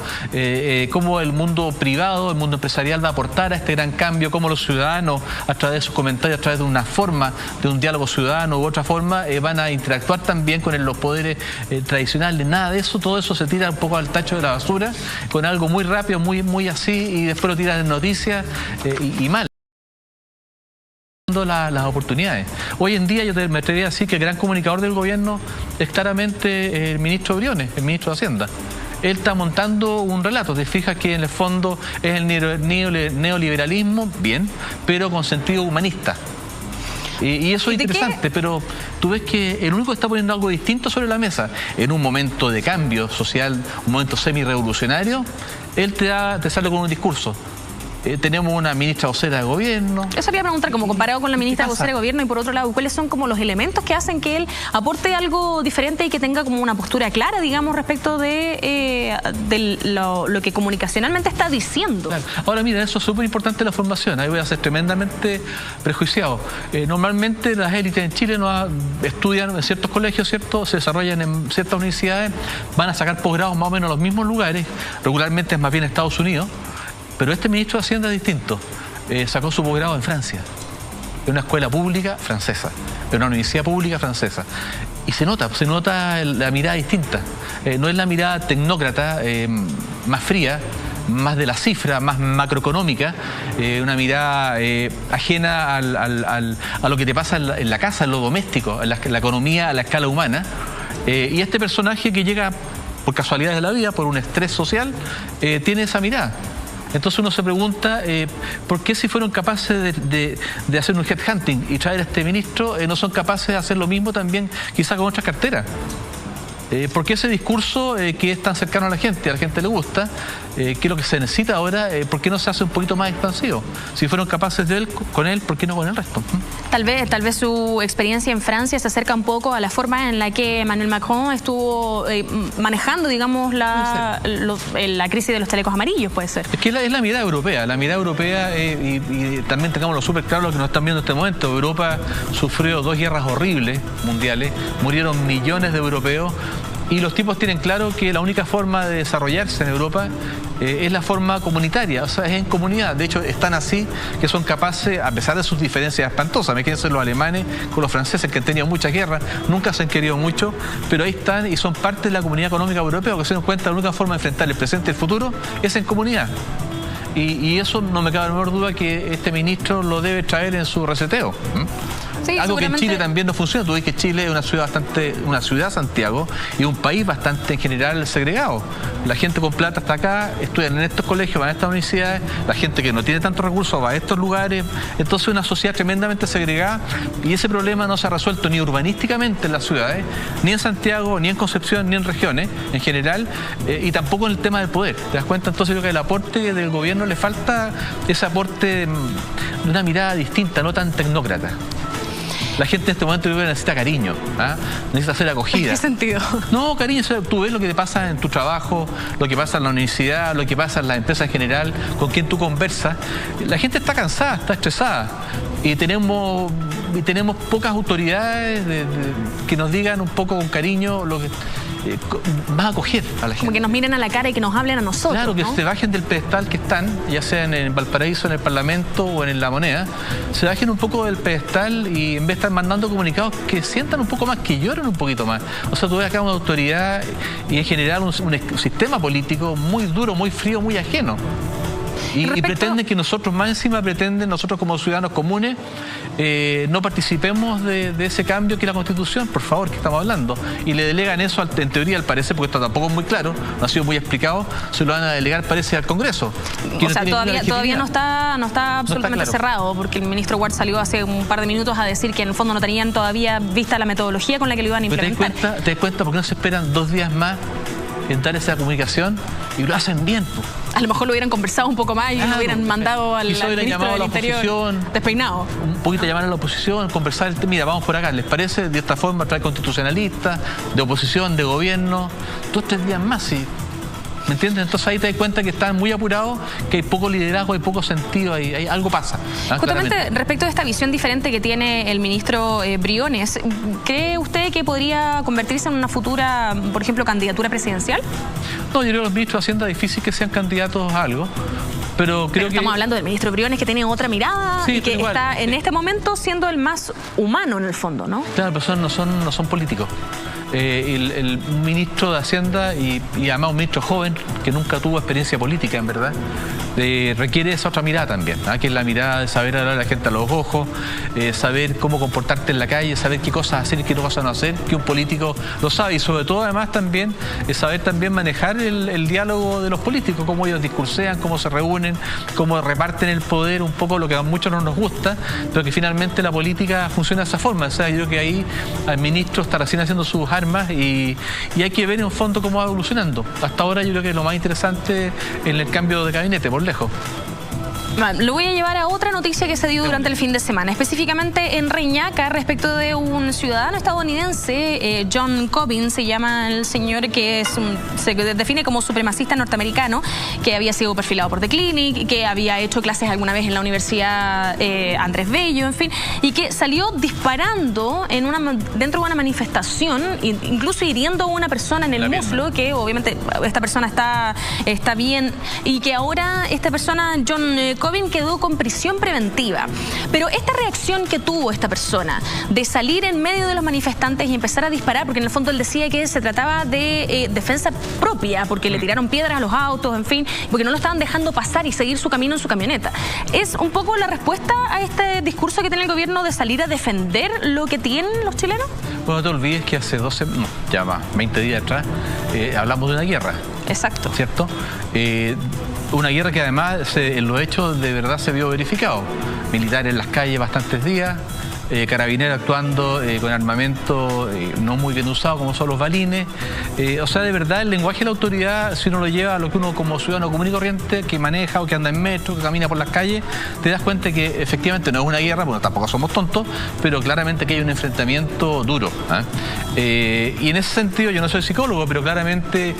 cómo el mundo privado, el mundo empresarial va a aportar a este gran cambio, cómo los ciudadanos, a través de sus comentarios, a través de una forma, de un diálogo ciudadano u otra forma, van a interactuar también con los poderes tradicionales. Nada de eso, todo eso se tira un poco al tacho de la basura, con algo muy rápido, muy así, y después lo tiran en noticias y mal. Las oportunidades. Hoy en día yo me atrevería a decir que el gran comunicador del gobierno es claramente el ministro Briones, el ministro de Hacienda. Él está montando un relato, te fijas que en el fondo es el neoliberalismo, bien, pero con sentido humanista. Y eso es interesante, pero tú ves que el único que está poniendo algo distinto sobre la mesa, en un momento de cambio social, un momento semi-revolucionario, él te sale con un discurso. Tenemos una ministra vocera de gobierno. Eso quería preguntar, como comparado con la ministra vocera de gobierno, y por otro lado, ¿cuáles son como los elementos que hacen que él aporte algo diferente y que tenga como una postura clara, digamos, respecto de lo que comunicacionalmente está diciendo? Claro. Ahora mira, eso es súper importante la formación. Ahí voy a ser tremendamente prejuiciado. Normalmente las élites en Chile estudian en ciertos colegios, ¿cierto? Se desarrollan en ciertas universidades, van a sacar posgrados más o menos en los mismos lugares. Regularmente es más bien Estados Unidos. Pero este ministro de Hacienda es distinto. Sacó su posgrado en Francia, en una escuela pública francesa, en una universidad pública francesa. Y se nota la mirada distinta. No es la mirada tecnócrata, más fría, más de la cifra, más macroeconómica, una mirada ajena a lo que te pasa en la casa, en lo doméstico, en la economía a la escala humana. Y este personaje que llega por casualidades de la vida, por un estrés social, tiene esa mirada. Entonces uno se pregunta por qué si fueron capaces de hacer un headhunting y traer a este ministro, no son capaces de hacer lo mismo también quizá con otras carteras. ¿Por qué ese discurso que es tan cercano a la gente le gusta, que es lo que se necesita ahora, por qué no se hace un poquito más expansivo? Si fueron capaces con él, ¿por qué no con el resto? Tal vez su experiencia en Francia se acerca un poco a la forma en la que Emmanuel Macron estuvo manejando, digamos, la crisis de los chalecos amarillos, puede ser. Es que es la mirada europea, y también tengámoslo súper claro lo que nos están viendo en este momento. Europa sufrió 2 guerras horribles mundiales, murieron millones de europeos. Y los tipos tienen claro que la única forma de desarrollarse en Europa es la forma comunitaria, o sea, es en comunidad. De hecho, están así que son capaces, a pesar de sus diferencias espantosas, imagínense los alemanes con los franceses que han tenido muchas guerras, nunca se han querido mucho, pero ahí están y son parte de la comunidad económica europea, porque se dan cuenta que la única forma de enfrentar el presente y el futuro es en comunidad. Y eso no me cabe la menor duda que este ministro lo debe traer en su reseteo. Sí, algo que en Chile también no funciona. Tú ves que Chile es una ciudad Santiago y un país bastante en general segregado. La gente con plata está acá, estudian en estos colegios, van a estas universidades, la gente que no tiene tantos recursos va a estos lugares. Entonces una sociedad tremendamente segregada, y ese problema no se ha resuelto ni urbanísticamente en las ciudades, ni en Santiago, ni en Concepción, ni en regiones en general, y tampoco en el tema del poder. ¿Te das cuenta? Entonces yo creo que el aporte del gobierno le falta ese aporte de una mirada distinta, no tan tecnócrata. La gente en este momento necesita cariño, necesita ser acogida. ¿En qué sentido? No, cariño, tú ves lo que te pasa en tu trabajo, lo que pasa en la universidad, lo que pasa en la empresa en general, con quien tú conversas. La gente está cansada, está estresada, y tenemos pocas autoridades que nos digan un poco con cariño lo que más acoger a la gente. Como que nos miren a la cara y que nos hablen a nosotros. Claro, que ¿no? se bajen del pedestal que están, ya sea en Valparaíso, en el Parlamento o en La Moneda, se bajen un poco del pedestal y en vez de estar mandando comunicados, que sientan un poco más, que lloren un poquito más. O sea, tú ves acá una autoridad y en general un sistema político muy duro, muy frío, muy ajeno. Y pretenden que nosotros, más encima nosotros como ciudadanos comunes, no participemos de ese cambio que es la Constitución, por favor, que estamos hablando. Y le delegan eso, en teoría, al parecer, porque esto tampoco es muy claro, no ha sido muy explicado, se lo van a delegar, parece, al Congreso. O sea, todavía no está absolutamente cerrado, porque el ministro Ward salió hace un par de minutos a decir que en el fondo no tenían todavía vista la metodología con la que lo iban a implementar. ¿Te das cuenta por qué no se esperan 2 días más en dar esa comunicación? Y lo hacen bien, pues. A lo mejor lo hubieran conversado un poco más y lo hubieran mandado al ministro del Interior despeinado. Un poquito llamar a la oposición, conversar, mira, vamos por acá, ¿les parece? De esta forma traer constitucionalistas, de oposición, de gobierno, 2 o 3 días más, sí. ¿me entiendes? Entonces ahí te das cuenta que están muy apurados, que hay poco liderazgo, hay poco sentido, hay algo pasa. Justamente claramente. Respecto a esta visión diferente que tiene el ministro Briones, ¿cree usted que podría convertirse en una futura, por ejemplo, candidatura presidencial? No, yo creo que los ministros de Hacienda es difícil que sean candidatos a algo. Pero creo que... Estamos hablando del ministro Briones, que tiene otra mirada, sí, y que está en este momento siendo el más humano en el fondo, ¿no? Claro, pero no son políticos. El ministro de Hacienda y además un ministro joven que nunca tuvo experiencia política, en verdad, requiere esa otra mirada también, que es la mirada de saber hablar a la gente a los ojos, saber cómo comportarte en la calle, saber qué cosas hacer y qué cosas no hacer, que un político lo sabe, y sobre todo además también saber también manejar el diálogo de los políticos, cómo ellos discursean, cómo se reúnen, cómo reparten el poder, un poco lo que a muchos no nos gusta, pero que finalmente la política funciona de esa forma. O sea, yo creo que ahí al ministro está recién haciendo sus armas y hay que ver en un fondo cómo va evolucionando. Hasta ahora yo creo que es lo más interesante en el cambio de gabinete, por lejos. Lo voy a llevar a otra noticia que se dio durante el fin de semana, específicamente en Reñaca, respecto de un ciudadano estadounidense, John Cobbin, se llama el señor, que se define como supremacista norteamericano, que había sido perfilado por The Clinic, que había hecho clases alguna vez en la Universidad Andrés Bello, en fin, y que salió disparando dentro de una manifestación, incluso hiriendo a una persona en el muslo, que obviamente esta persona está bien, y que ahora esta persona, John Cobbin, quedó con prisión preventiva. Pero esta reacción que tuvo esta persona de salir en medio de los manifestantes y empezar a disparar, porque en el fondo él decía que se trataba de defensa propia, porque le tiraron piedras a los autos, en fin, porque no lo estaban dejando pasar y seguir su camino en su camioneta. ¿Es un poco la respuesta a este discurso que tiene el gobierno de salir a defender lo que tienen los chilenos? Bueno, no te olvides que hace 20 días atrás, hablamos de una guerra. Exacto. ¿Cierto? Una guerra que además en los hechos de verdad se vio verificado. Militares en las calles bastantes días, carabineros actuando con armamento no muy bien usado, como son los balines. O sea, de verdad, el lenguaje de la autoridad, si uno lo lleva a lo que uno como ciudadano común y corriente, que maneja o que anda en metro, que camina por las calles, te das cuenta que efectivamente no es una guerra, bueno, tampoco somos tontos, pero claramente que hay un enfrentamiento duro. Y en ese sentido, yo no soy psicólogo, pero claramente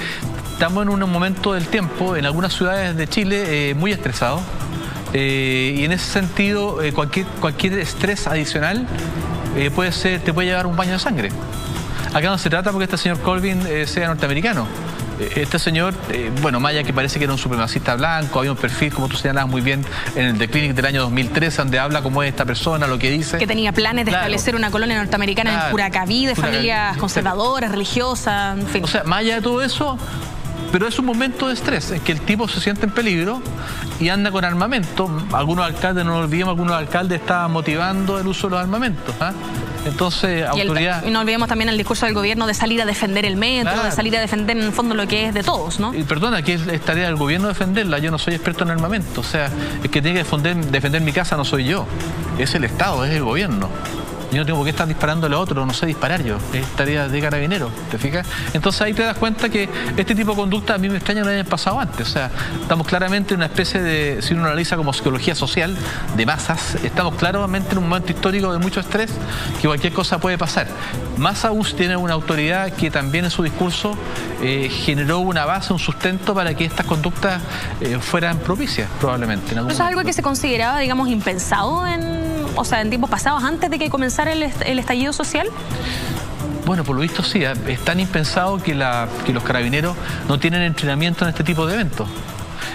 estamos en un momento del tiempo, en algunas ciudades de Chile, muy estresados. Y en ese sentido, cualquier estrés adicional te puede llevar un baño de sangre. Acá no se trata porque este señor Cobbin sea norteamericano. Este señor, bueno, más allá que parece que era un supremacista blanco, había un perfil, como tú señalabas muy bien, en el The Clinic del año 2013, donde habla cómo es esta persona, lo que dice. Que tenía planes de establecer una colonia norteamericana en Curacaví, de familias conservadoras, religiosas, en fin. O sea, más allá de todo eso, pero es un momento de estrés, en que el tipo se siente en peligro y anda con armamento. Algunos alcaldes, no nos olvidemos, algunos alcaldes estaban motivando el uso de los armamentos. Entonces, autoridad... Y no olvidemos también el discurso del gobierno de salir a defender el metro, de salir a defender en el fondo lo que es de todos, ¿no? Y perdona, que es tarea del gobierno defenderla. Yo no soy experto en armamento. O sea, el que tiene que defender mi casa no soy yo. Es el Estado, es el gobierno. Yo no tengo por qué estar disparándole a otro, no sé disparar yo. Es tarea de carabinero, ¿te fijas? Entonces ahí te das cuenta que este tipo de conducta a mí me extraña no hayan pasado antes. O sea, estamos claramente en una especie de, si uno analiza como psicología social, de masas, estamos claramente en un momento histórico de mucho estrés, que cualquier cosa puede pasar. Más aún si tiene una autoridad que también en su discurso generó una base, un sustento para que estas conductas fueran propicias, probablemente. ¿Eso es algo que se consideraba, digamos, impensado en tiempos pasados, antes de que comenzara el estallido social? Bueno, por lo visto sí, es tan impensado que los carabineros no tienen entrenamiento en este tipo de eventos.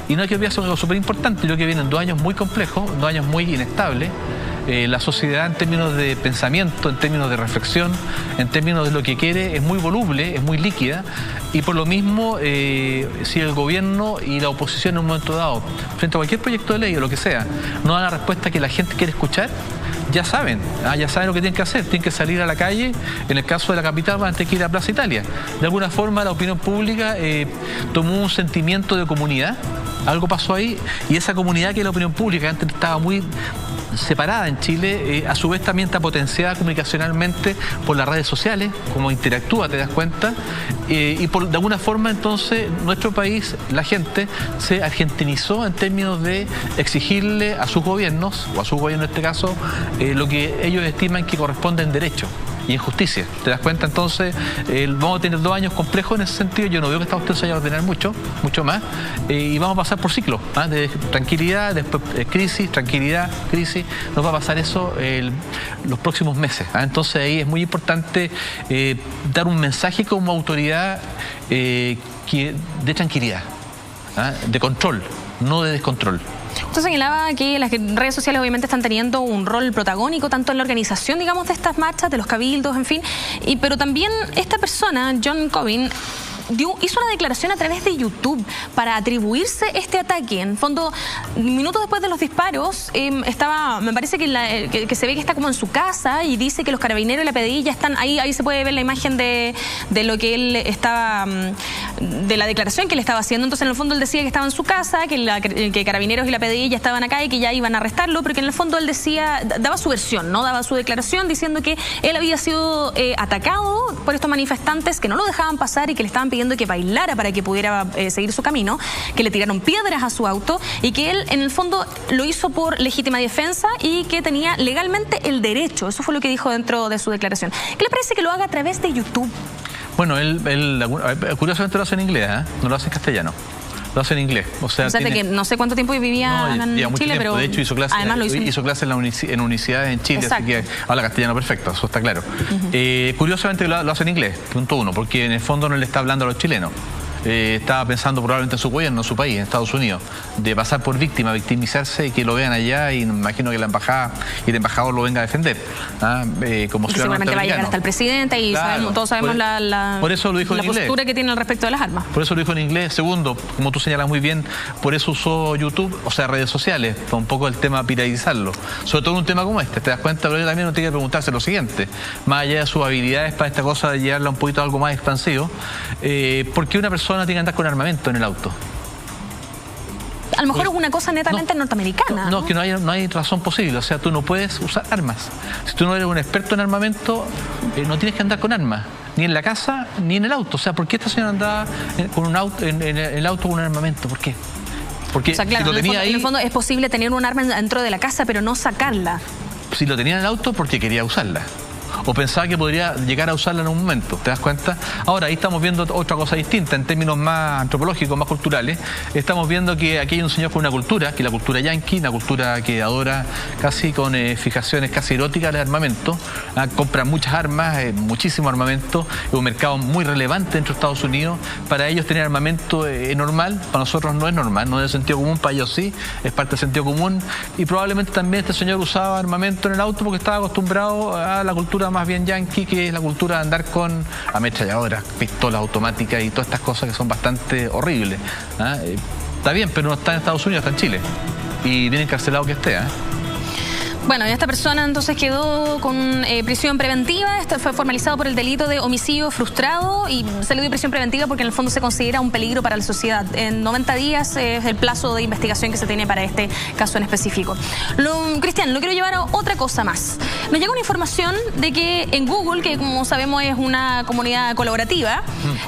Y no hay que olvidarse algo súper importante, yo creo que vienen 2 años muy complejos, 2 años muy inestables. La sociedad en términos de pensamiento, en términos de reflexión, en términos de lo que quiere, es muy voluble, es muy líquida, y por lo mismo, si el gobierno y la oposición en un momento dado, frente a cualquier proyecto de ley o lo que sea, no dan la respuesta que la gente quiere escuchar, ya saben lo que tienen que hacer, tienen que salir a la calle. En el caso de la capital van a tener que ir a Plaza Italia. De alguna forma la opinión pública tomó un sentimiento de comunidad, algo pasó ahí, y esa comunidad que es la opinión pública, antes estaba muy separada en Chile, a su vez también está potenciada comunicacionalmente por las redes sociales, como interactúa, te das cuenta, y de alguna forma entonces nuestro país, la gente, se argentinizó en términos de exigirle a sus gobiernos, o a su gobierno en este caso, lo que ellos estiman que corresponde en derecho. y en justicia. ¿Te das cuenta? Entonces, vamos a tener 2 años complejos en ese sentido. Yo no veo que esta cuestión se vaya a ordenar mucho más, y vamos a pasar por ciclos, de tranquilidad, después crisis, tranquilidad, crisis. Nos va a pasar eso los próximos meses. Entonces ahí es muy importante dar un mensaje como autoridad de tranquilidad, de control, no de descontrol. Usted señalaba que las redes sociales obviamente están teniendo un rol protagónico tanto en la organización, digamos, de estas marchas, de los cabildos, en fin, pero también esta persona, John Corbyn, hizo una declaración a través de YouTube para atribuirse este ataque. En fondo, minutos después de los disparos, me parece que se ve que está como en su casa y dice que los carabineros y la PDI ya están ahí. Ahí se puede ver la imagen de lo que él estaba, de la declaración que él estaba haciendo. Entonces, en el fondo, él decía que estaba en su casa, que carabineros y la PDI ya estaban acá y que ya iban a arrestarlo, pero que en el fondo él decía, daba su versión, ¿no? Daba su declaración diciendo que él había sido atacado por estos manifestantes que no lo dejaban pasar y que le estaban pidiendo que bailara para que pudiera seguir su camino, que le tiraron piedras a su auto y que él en el fondo lo hizo por legítima defensa y que tenía legalmente el derecho. Eso fue lo que dijo dentro de su declaración. ¿Qué le parece que lo haga a través de YouTube? Bueno, él curiosamente lo hace en inglés, no lo hace en castellano. Lo hace en inglés. O sea que no sé cuánto tiempo vivía en Chile, tiempo. pero de hecho hizo clases en universidades en Chile, así que habla castellano perfecto, eso está claro. Curiosamente lo hace en inglés, punto 1, porque en el fondo no le está hablando a los chilenos. Estaba pensando probablemente en su gobierno, en su país, en Estados Unidos, de pasar por víctima, victimizarse y que lo vean allá, y me imagino que la embajada y el embajador lo venga a defender. Como que seguramente va a llegar hasta el presidente y claro, todos sabemos la postura que tiene al respecto de las armas. Por eso lo dijo en inglés. Segundo, como tú señalas muy bien, por eso usó YouTube, o sea, redes sociales, para un poco el tema piratizarlo. Sobre todo en un tema como este, ¿te das cuenta? Pero también uno tiene que preguntarse lo siguiente, más allá de sus habilidades para esta cosa de llevarla un poquito a algo más expansivo, ¿por qué una persona tiene que andar con armamento en el auto? A lo mejor es una cosa netamente norteamericana. No, que no hay razón posible. O sea, tú no puedes usar armas. Si tú no eres un experto en armamento, no tienes que andar con armas, ni en la casa ni en el auto. O sea, ¿por qué esta señora andaba con un auto, en el auto con un armamento? ¿Por qué? Porque, o sea, claro, si en el fondo es posible tener un arma dentro de la casa, pero no sacarla. Si lo tenía en el auto, porque quería usarla. O pensaba que podría llegar a usarla en un momento, ¿te das cuenta? Ahora, ahí estamos viendo otra cosa distinta, en términos más antropológicos, más culturales. Estamos viendo que aquí hay un señor con una cultura, que es la cultura yanqui, una cultura que adora casi con fijaciones casi eróticas el armamento. Compra muchas armas, muchísimo armamento, es un mercado muy relevante dentro de Estados Unidos. Para ellos tener armamento es normal, para nosotros no es normal, no es de sentido común, para ellos sí, es parte del sentido común. Y probablemente también este señor usaba armamento en el auto porque estaba acostumbrado a la cultura más bien yanqui, que es la cultura de andar con ametralladoras, pistolas automáticas y todas estas cosas que son bastante horribles. Está bien, pero no está en Estados Unidos, está en Chile. Y bien encarcelado que esté. Bueno, esta persona entonces quedó con prisión preventiva. Esto fue formalizado por el delito de homicidio frustrado y se le dio prisión preventiva porque en el fondo se considera un peligro para la sociedad. En 90 días es el plazo de investigación que se tiene para este caso en específico. Cristian, lo quiero llevar a otra cosa más. Nos llega una información de que en Google, que como sabemos es una comunidad colaborativa,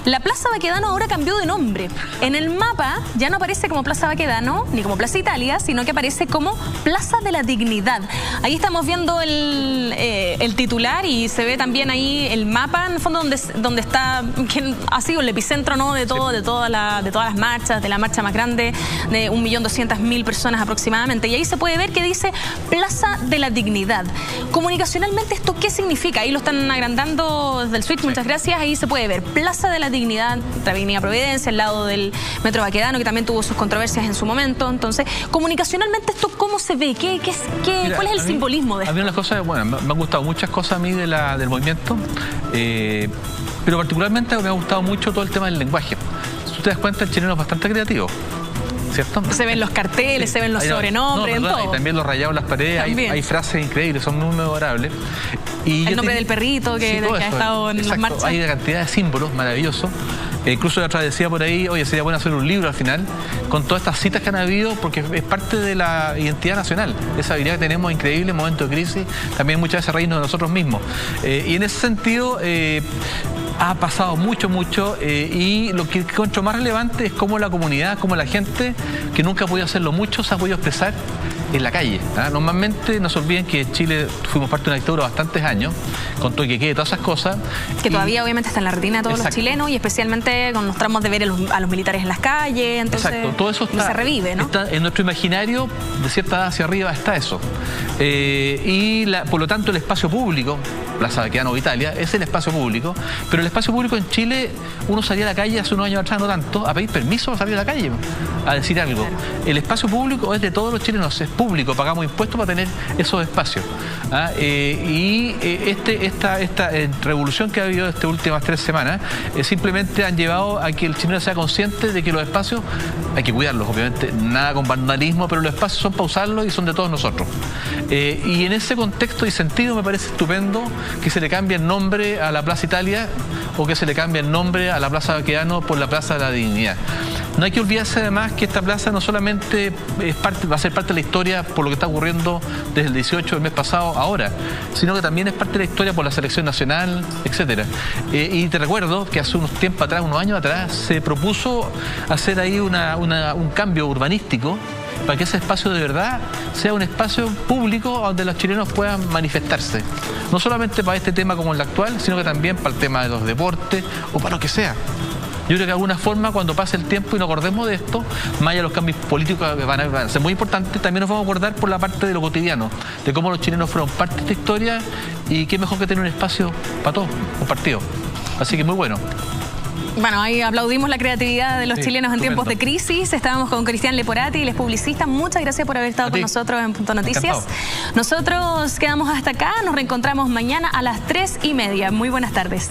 la Plaza Baquedano ahora cambió de nombre. En el mapa ya no aparece como Plaza Baquedano ni como Plaza Italia, sino que aparece como Plaza de la Dignidad. Ahí estamos viendo el titular y se ve también ahí el mapa, en el fondo donde está, que ha sido el epicentro, ¿no?, de todas las marchas, de la marcha más grande de 1.200.000 personas aproximadamente. Y ahí se puede ver que dice Plaza de la Dignidad. Comunicacionalmente, ¿esto qué significa? Ahí lo están agrandando desde el switch, muchas gracias. Ahí se puede ver Plaza de la Dignidad, la Avenida Providencia, al lado del Metro Baquedano, que también tuvo sus controversias en su momento. Entonces, comunicacionalmente, ¿esto cómo se ve? ¿Cuál es el simbolismo de esto? A mí las cosas, bueno, me han gustado muchas cosas a mí del movimiento, pero particularmente me ha gustado mucho todo el tema del lenguaje. Si tú te das cuenta, el chileno es bastante creativo, ¿cierto? Se ven los carteles, se ven los sobrenombres, todo. Y también los rayados en las paredes, hay frases increíbles, son muy memorables. Y el nombre del perrito que ha estado en las marchas. Hay una cantidad de símbolos maravillosos. Incluso la otra decía por ahí, oye, sería bueno hacer un libro al final con todas estas citas que han habido, porque es parte de la identidad nacional, esa habilidad que tenemos increíble en momentos de crisis, también muchas veces reírnos de nosotros mismos. Y en ese sentido ha pasado mucho, y lo que encuentro más relevante es cómo la comunidad, cómo la gente, que nunca ha podido hacerlo mucho, se ha podido expresar en la calle. Normalmente no se olviden que en Chile fuimos parte de una dictadura bastantes años, con todo y que quede, todas esas cosas. Que todavía obviamente está en la retina de todos los chilenos, y especialmente con los tramos de ver a los militares en las calles, entonces todo eso se revive, ¿no? Está en nuestro imaginario, de cierta edad hacia arriba está eso. Por lo tanto el espacio público, Plaza Baquedano o Italia, es el espacio público, pero el espacio público en Chile, uno salía a la calle hace unos años atrás, no tanto, a pedir permiso para salir a la calle, a decir algo. Claro. El espacio público es de todos los chilenos, es público, pagamos impuestos para tener esos espacios. Esta revolución que ha habido estas últimas 3 semanas simplemente han llevado a que el chileno sea consciente de que los espacios hay que cuidarlos, obviamente, nada con vandalismo, pero los espacios son para usarlos y son de todos nosotros. Y en ese contexto y sentido me parece estupendo que se le cambie el nombre a la Plaza Italia o que se le cambie el nombre a la Plaza Baquedano por la Plaza de la Dignidad. No hay que olvidarse además que esta plaza no solamente va a ser parte de la historia por lo que está ocurriendo desde el 18 del mes pasado ahora, sino que también es parte de la historia por la selección nacional, etcétera. Y te recuerdo que hace unos años atrás, se propuso hacer ahí un cambio urbanístico para que ese espacio de verdad sea un espacio público donde los chilenos puedan manifestarse. No solamente para este tema como el actual, sino que también para el tema de los deportes o para lo que sea. Yo creo que de alguna forma, cuando pase el tiempo y nos acordemos de esto, más allá de los cambios políticos que van a ser muy importantes, también nos vamos a acordar por la parte de lo cotidiano, de cómo los chilenos fueron parte de esta historia y qué mejor que tener un espacio para todos, compartido. Así que muy bueno. Bueno, ahí aplaudimos la creatividad de los chilenos en tiempos de crisis. Estábamos con Cristian Leporati, él es publicista. Muchas gracias por haber estado con nosotros en Punto Noticias. Encantado. Nosotros quedamos hasta acá, nos reencontramos mañana a las 3:30. Muy buenas tardes.